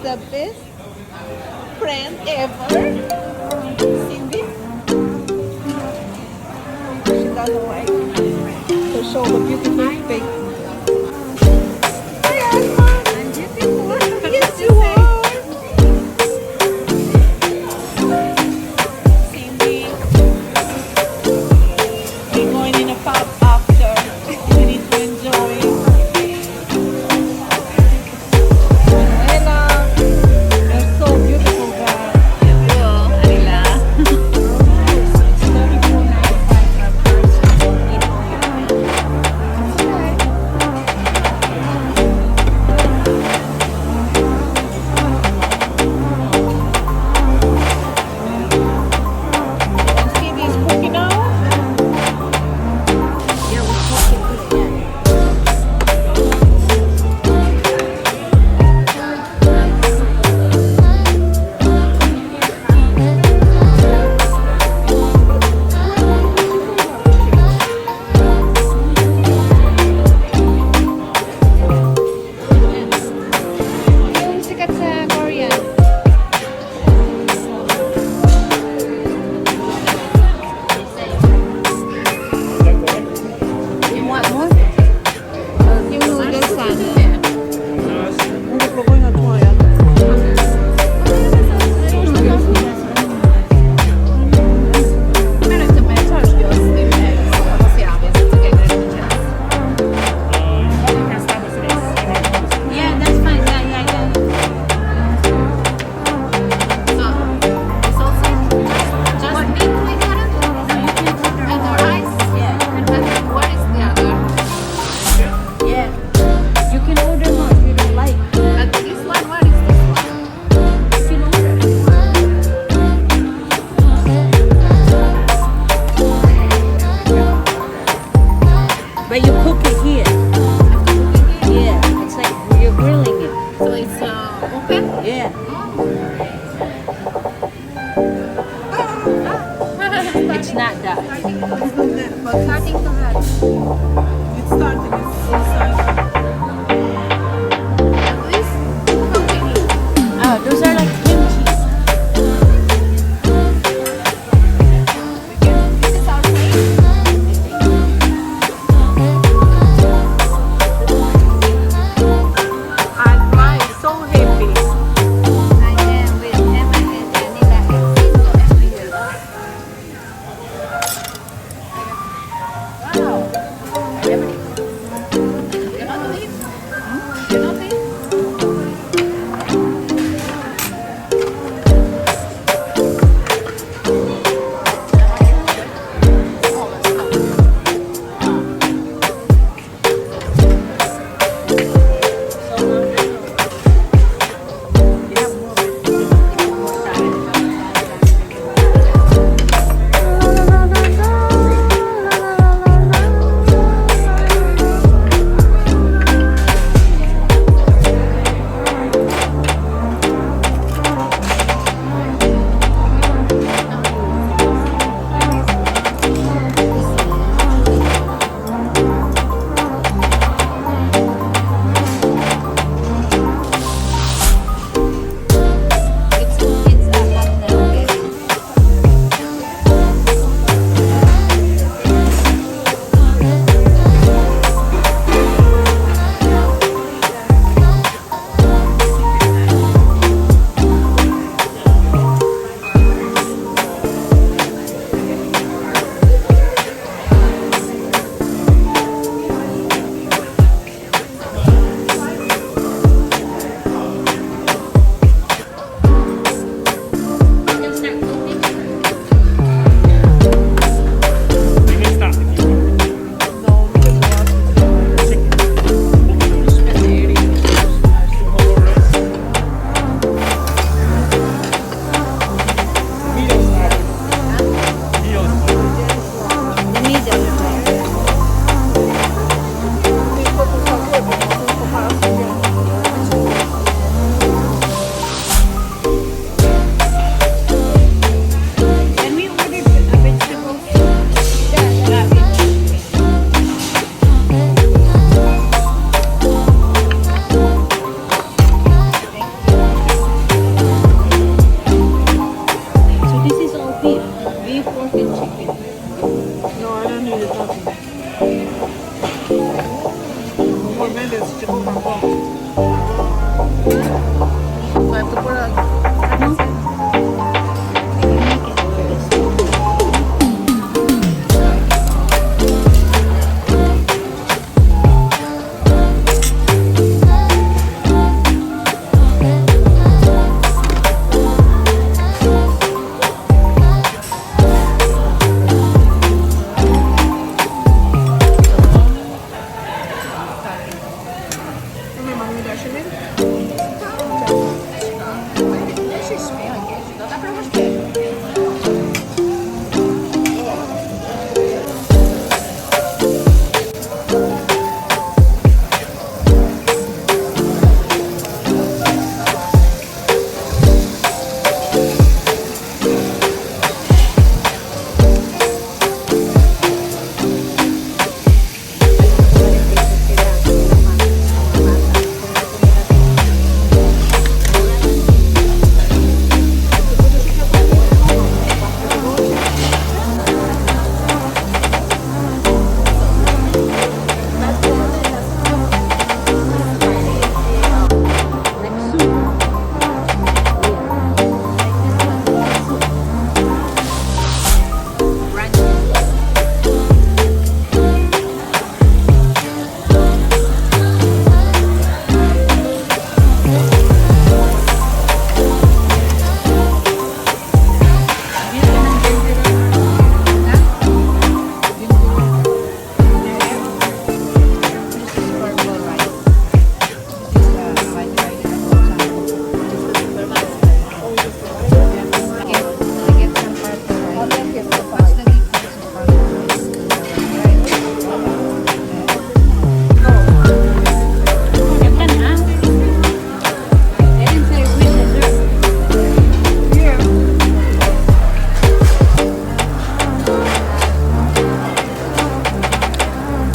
the best friend ever. Cindy. She doesn't like to show the beautiful face. Hi, Alma. I'm beautiful. Yes, you are. Cindy. We're going in a pub after. You need to enjoy. Manuela, you're so beautiful, girl. Beautiful, Anila. It's 34.95 per person. Eat all your food. And Cindy is cooking now. Yeah, we're talking again. Yung sikat sa Korean. You want more? Yung noodles sana. Hindi ko nga tumayan. Meron sa may charge Diyos. Kasi amin sa kanya. Yeah, that's fine. Yeah. So, it's also just meat with carrot? No, you can order and rice? Yeah. And what is the other? Yeah, you can order more if you don't like. And this one, what is this one? You can order. But you cook it here. Yeah, it's like you're grilling it. So it's open? Yeah. It's not that. Starting to hatch. It's starting. It's inside. At least, how many? Oh, those are like kimchi. This is our plate. Alma is so happy. I am with Emma and Anila and Cinco every year. Wow. You not leave? You not leave? Oh, let's go.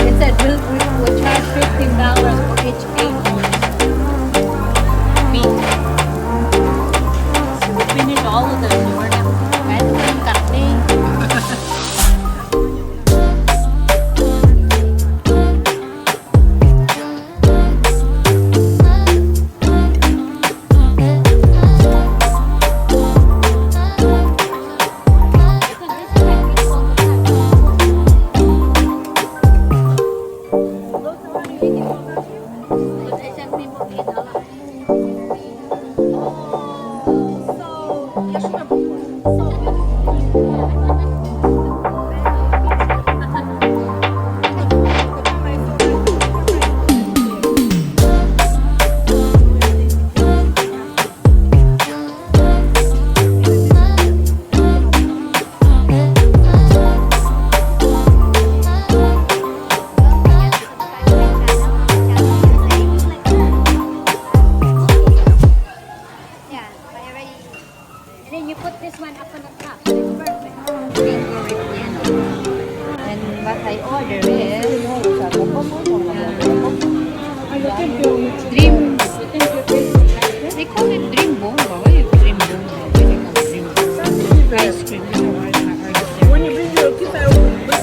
It said we'll charge $15 for each 8 feet. So we finished all of them. So we're not kahit walang karne. Yeah, I already. And then you put this one up on the top. So it's perfect. And what I order is dream. They call it dream bomba. What is dream bomba? Ice cream. When you bring your kids, I will bring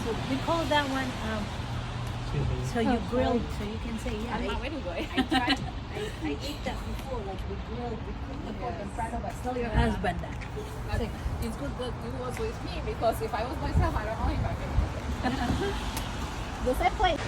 So we call that one. So you grilled. So you can say yeah. I'm not ready to go. I tried. I ate that before. Like we grilled. We cooked the pork in front of us. Tell your husband that. It's good that you was with me because if I was myself, I don't know if I can. The same place.